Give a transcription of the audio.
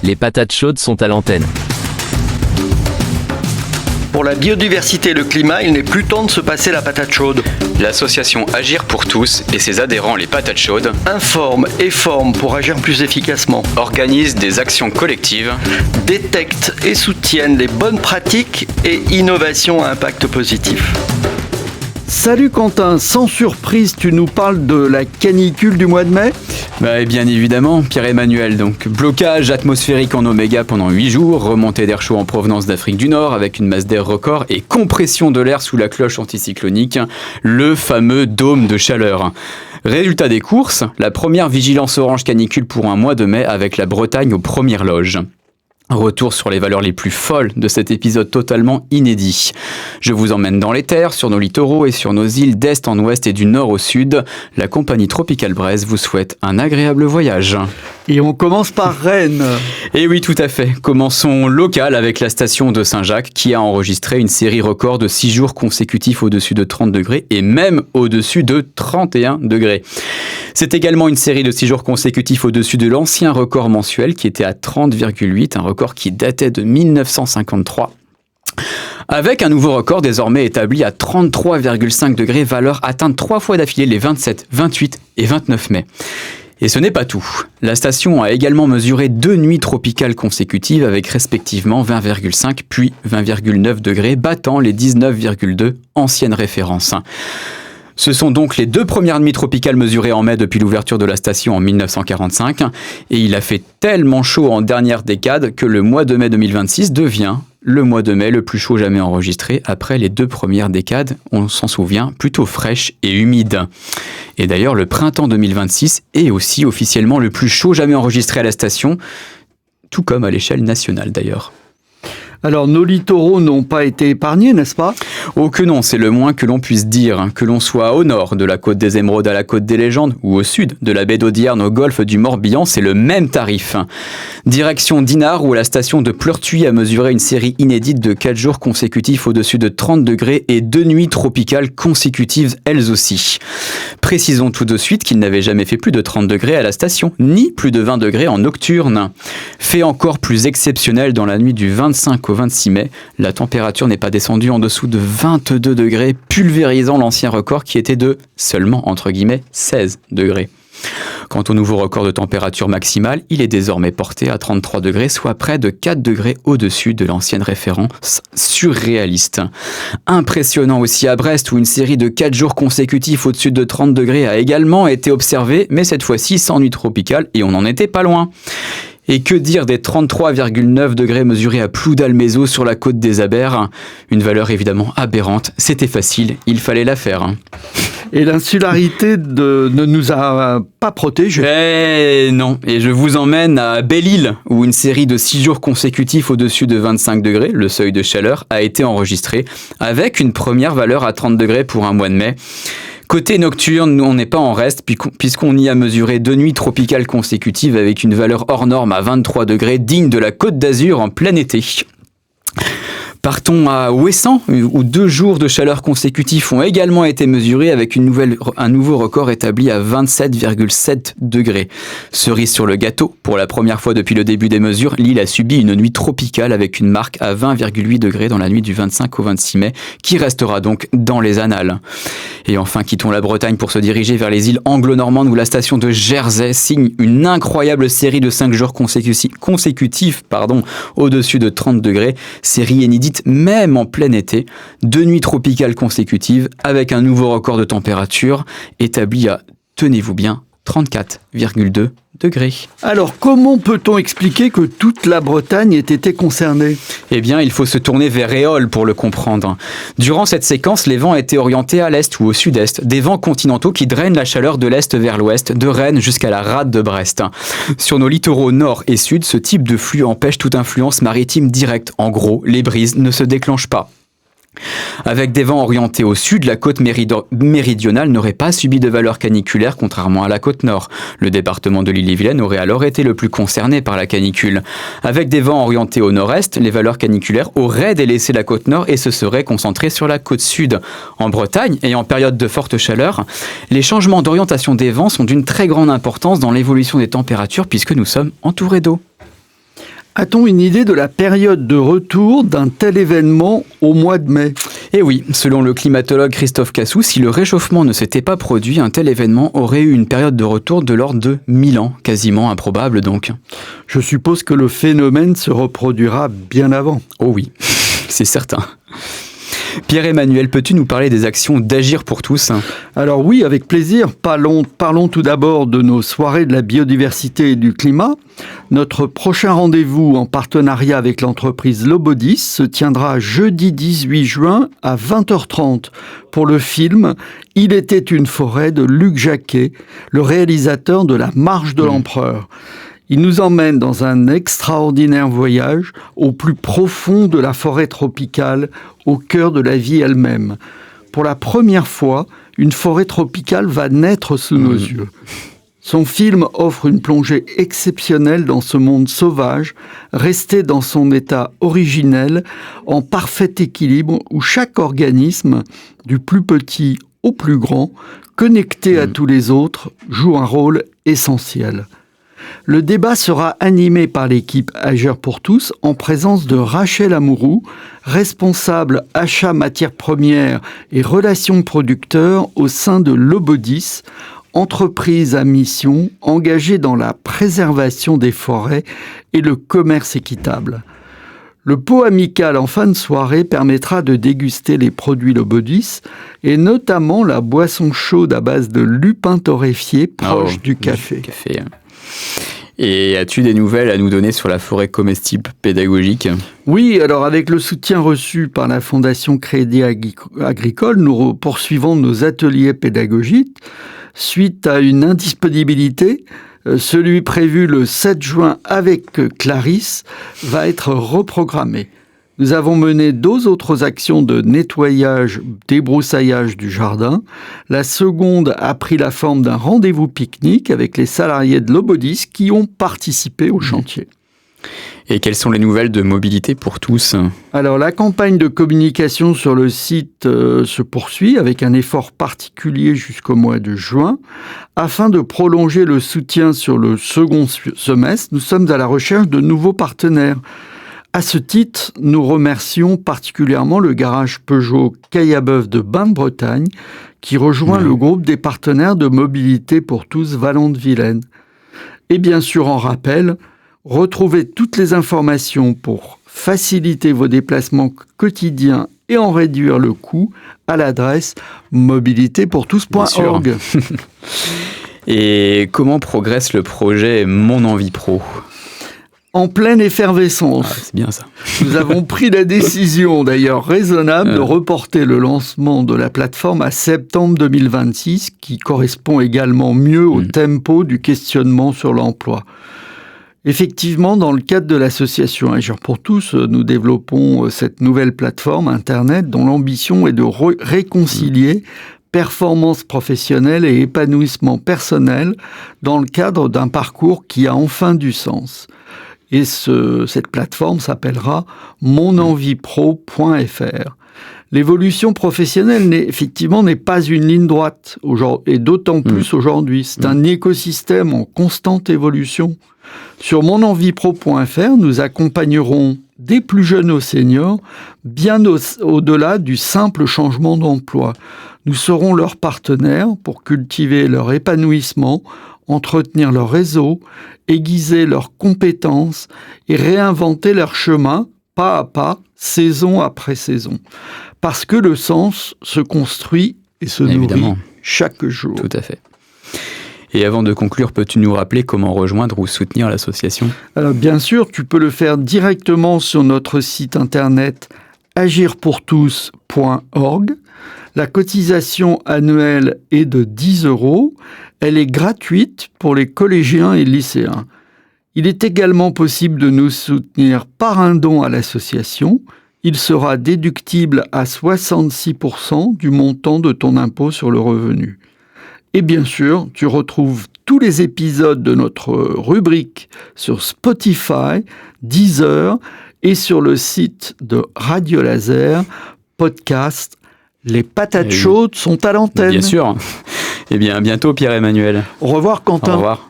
Les patates chaudes sont à l'antenne. Pour la biodiversité et le climat, il n'est plus temps de se passer la patate chaude. L'association Agir pour tous et ses adhérents les patates chaudes Informe et forme pour agir plus efficacement. organisent des actions collectives. Détecte et soutiennent les bonnes pratiques et innovations à impact positif. Salut Quentin, sans surprise, tu nous parles de la canicule du mois de mai ? Et bien évidemment, Pierre-Emmanuel, donc blocage atmosphérique en oméga pendant 8 jours, remontée d'air chaud en provenance d'Afrique du Nord avec une masse d'air record et compression de l'air sous la cloche anticyclonique, le fameux dôme de chaleur. Résultat des courses, la première vigilance orange canicule pour un mois de mai avec la Bretagne aux premières loges. Retour sur les valeurs les plus folles de cet épisode totalement inédit. Je vous emmène dans les terres, sur nos littoraux et sur nos îles d'est en ouest et du nord au sud. La compagnie Tropical Braise vous souhaite un agréable voyage. Et on commence par Rennes. Et oui, tout à fait. Commençons local avec la station de Saint-Jacques qui a enregistré une série record de 6 jours consécutifs au-dessus de 30 degrés et même au-dessus de 31 degrés. C'est également une série de 6 jours consécutifs au-dessus de l'ancien record mensuel qui était à 30,8, un record qui datait de 1953. Avec un nouveau record désormais établi à 33,5 degrés, valeur atteinte 3 fois d'affilée les 27, 28 et 29 mai. Et ce n'est pas tout. La station a également mesuré 2 nuits tropicales consécutives avec respectivement 20,5 puis 20,9 degrés, battant les 19,2 anciennes références. Ce sont donc les 2 premières nuits tropicales mesurées en mai depuis l'ouverture de la station en 1945. Et il a fait tellement chaud en dernière décade que le mois de mai 2026 devient le mois de mai le plus chaud jamais enregistré après les 2 premières décades, on s'en souvient, plutôt fraîches et humides. Et d'ailleurs, le printemps 2026 est aussi officiellement le plus chaud jamais enregistré à la station, tout comme à l'échelle nationale d'ailleurs. Alors, nos littoraux n'ont pas été épargnés, n'est-ce pas ? Oh que non, c'est le moins que l'on puisse dire. Que l'on soit au nord de la côte des Émeraudes à la côte des Légendes ou au sud de la baie d'Audierne au golfe du Morbihan, c'est le même tarif. Direction Dinard où la station de Pleurtuis a mesuré une série inédite de 4 jours consécutifs au-dessus de 30 degrés et 2 nuits tropicales consécutives elles aussi. Précisons tout de suite qu'il n'avait jamais fait plus de 30 degrés à la station, ni plus de 20 degrés en nocturne. Fait encore plus exceptionnel dans la nuit du 25 au 26 mai, la température n'est pas descendue en dessous de 22 degrés, pulvérisant l'ancien record qui était de seulement, entre guillemets, 16 degrés. Quant au nouveau record de température maximale, il est désormais porté à 33 degrés, soit près de 4 degrés au-dessus de l'ancienne référence surréaliste. Impressionnant aussi à Brest, où une série de 4 jours consécutifs au-dessus de 30 degrés a également été observée, mais cette fois-ci sans nuit tropicale, et on n'en était pas loin. Et que dire des 33,9 degrés mesurés à Ploudalmézeau sur la côte des Abers ? Une valeur évidemment aberrante, c'était facile, il fallait la faire. Et l'insularité ne nous a pas protégés. Non, et je vous emmène à Belle-Île, où une série de 6 jours consécutifs au-dessus de 25 degrés, le seuil de chaleur, a été enregistré, avec une première valeur à 30 degrés pour un mois de mai. Côté nocturne, on n'est pas en reste puisqu'on y a mesuré 2 nuits tropicales consécutives avec une valeur hors norme à 23 degrés, digne de la Côte d'Azur en plein été. Partons à Ouessant, où 2 jours de chaleur consécutifs ont également été mesurés avec un nouveau record établi à 27,7 degrés. Cerise sur le gâteau, pour la première fois depuis le début des mesures, l'île a subi une nuit tropicale avec une marque à 20,8 degrés dans la nuit du 25 au 26 mai, qui restera donc dans les annales. Et enfin, quittons la Bretagne pour se diriger vers les îles anglo-normandes où la station de Jersey signe une incroyable série de 5 jours consécutifs au-dessus de 30 degrés, série inédite même en plein été, 2 nuits tropicales consécutives avec un nouveau record de température établi à, tenez-vous bien, 34,2 degrés. Alors, comment peut-on expliquer que toute la Bretagne ait été concernée ? Eh bien, il faut se tourner vers Éole pour le comprendre. Durant cette séquence, les vents étaient orientés à l'est ou au sud-est, des vents continentaux qui drainent la chaleur de l'est vers l'ouest, de Rennes jusqu'à la rade de Brest. Sur nos littoraux nord et sud, ce type de flux empêche toute influence maritime directe. En gros, les brises ne se déclenchent pas. Avec des vents orientés au sud, la côte méridionale n'aurait pas subi de valeur caniculaire contrairement à la côte nord. Le département de l'Ille-et-Vilaine aurait alors été le plus concerné par la canicule. Avec des vents orientés au nord-est, les valeurs caniculaires auraient délaissé la côte nord et se seraient concentrées sur la côte sud. En Bretagne, et en période de forte chaleur, les changements d'orientation des vents sont d'une très grande importance dans l'évolution des températures puisque nous sommes entourés d'eau. A-t-on une idée de la période de retour d'un tel événement au mois de mai ? Et oui, selon le climatologue Christophe Cassou, si le réchauffement ne s'était pas produit, un tel événement aurait eu une période de retour de l'ordre de 1000 ans, quasiment improbable donc. Je suppose que le phénomène se reproduira bien avant. Oh oui, c'est certain. Pierre-Emmanuel, peux-tu nous parler des actions d'Agir pour tous ? Alors oui, avec plaisir. Parlons tout d'abord de nos soirées de la biodiversité et du climat. Notre prochain rendez-vous en partenariat avec l'entreprise Lobodis se tiendra jeudi 18 juin à 20h30 pour le film « Il était une forêt » de Luc Jacquet, le réalisateur de La Marche de l'Empereur. Il nous emmène dans un extraordinaire voyage au plus profond de la forêt tropicale, au cœur de la vie elle-même. Pour la première fois, une forêt tropicale va naître sous nos yeux. Son film offre une plongée exceptionnelle dans ce monde sauvage, resté dans son état originel, en parfait équilibre, où chaque organisme, du plus petit au plus grand, connecté à tous les autres, joue un rôle essentiel. Le débat sera animé par l'équipe Agir pour tous en présence de Rachel Amouroux, responsable achats matières premières et relations producteurs au sein de Lobodis, entreprise à mission engagée dans la préservation des forêts et le commerce équitable. Le pot amical en fin de soirée permettra de déguster les produits Lobodis et notamment la boisson chaude à base de lupin torréfié proche du café. Et as-tu des nouvelles à nous donner sur la forêt comestible pédagogique ? Oui, alors avec le soutien reçu par la Fondation Crédit Agricole, nous poursuivons nos ateliers pédagogiques. Suite à une indisponibilité, celui prévu le 7 juin avec Clarisse va être reprogrammé. Nous avons mené 2 autres actions de nettoyage, débroussaillage du jardin. La seconde a pris la forme d'un rendez-vous pique-nique avec les salariés de Lobodis qui ont participé au chantier. Et quelles sont les nouvelles de mobilité pour tous ? Alors, la campagne de communication sur le site se poursuit avec un effort particulier jusqu'au mois de juin. Afin de prolonger le soutien sur le second semestre, nous sommes à la recherche de nouveaux partenaires. À ce titre, nous remercions particulièrement le garage Peugeot Caillabeuf de Bain-de-Bretagne qui rejoint le groupe des partenaires de mobilité pour tous Vallon-de-Vilaine. Et bien sûr, en rappel, retrouvez toutes les informations pour faciliter vos déplacements quotidiens et en réduire le coût à l'adresse mobilitépourtous.org. Et comment progresse le projet Mon Envie Pro ? En pleine effervescence. C'est bien ça. Nous avons pris la décision, d'ailleurs raisonnable, de reporter le lancement de la plateforme à septembre 2026, qui correspond également mieux au tempo du questionnement sur l'emploi. Effectivement, dans le cadre de l'association Agir pour tous, nous développons cette nouvelle plateforme Internet dont l'ambition est de réconcilier performance professionnelle et épanouissement personnel dans le cadre d'un parcours qui a enfin du sens. Et cette plateforme s'appellera monenviepro.fr. L'évolution professionnelle n'est pas une ligne droite, et d'autant plus aujourd'hui. C'est un écosystème en constante évolution. Sur monenviepro.fr, nous accompagnerons des plus jeunes aux seniors, bien au-delà du simple changement d'emploi. Nous serons leurs partenaires pour cultiver leur épanouissement, entretenir leur réseau, aiguiser leurs compétences et réinventer leur chemin pas à pas, saison après saison. Parce que le sens se construit et se nourrit chaque jour. Tout à fait. Et avant de conclure, peux-tu nous rappeler comment rejoindre ou soutenir l'association ? Alors, bien sûr, tu peux le faire directement sur notre site internet agirpourtous.org. La cotisation annuelle est de 10 €. Elle est gratuite pour les collégiens et lycéens. Il est également possible de nous soutenir par un don à l'association. Il sera déductible à 66% du montant de ton impôt sur le revenu. Et bien sûr, tu retrouves tous les épisodes de notre rubrique sur Spotify, Deezer et sur le site de Radio Laser, podcast. Les patates chaudes sont à l'antenne. Bien sûr. Eh bien, à bientôt Pierre-Emmanuel. Au revoir Quentin. Au revoir.